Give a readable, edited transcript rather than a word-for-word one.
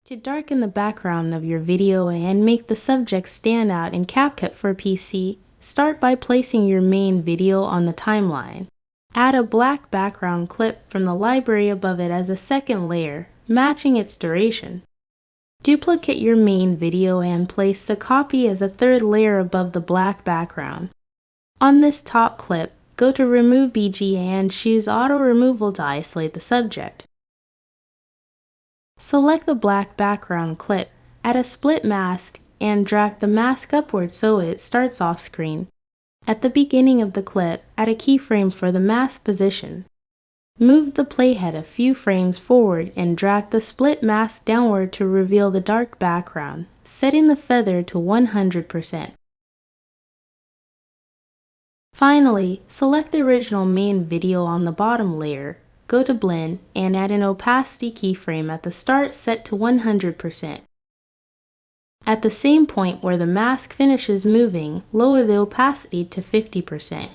To darken the background of your video and make the subject stand out in CapCut for PC, start by placing your main video on the timeline. Add a black background clip from the library above it as a second layer, matching its duration. Duplicate your main video and place the copy as a third layer above the black background. On this top clip, go to Remove BG and choose Auto Removal to isolate the subject. Select the black background clip, add a split mask, and drag the mask upward so it starts off screen. At the beginning of the clip, add a keyframe for the mask position. Move the playhead a few frames forward and drag the split mask downward to reveal the dark background, setting the feather to 100%. Finally, select the original main video on the bottom layer, go to Blend, and add an opacity keyframe at the start set to 100%. At the same point where the mask finishes moving, lower the opacity to 50%.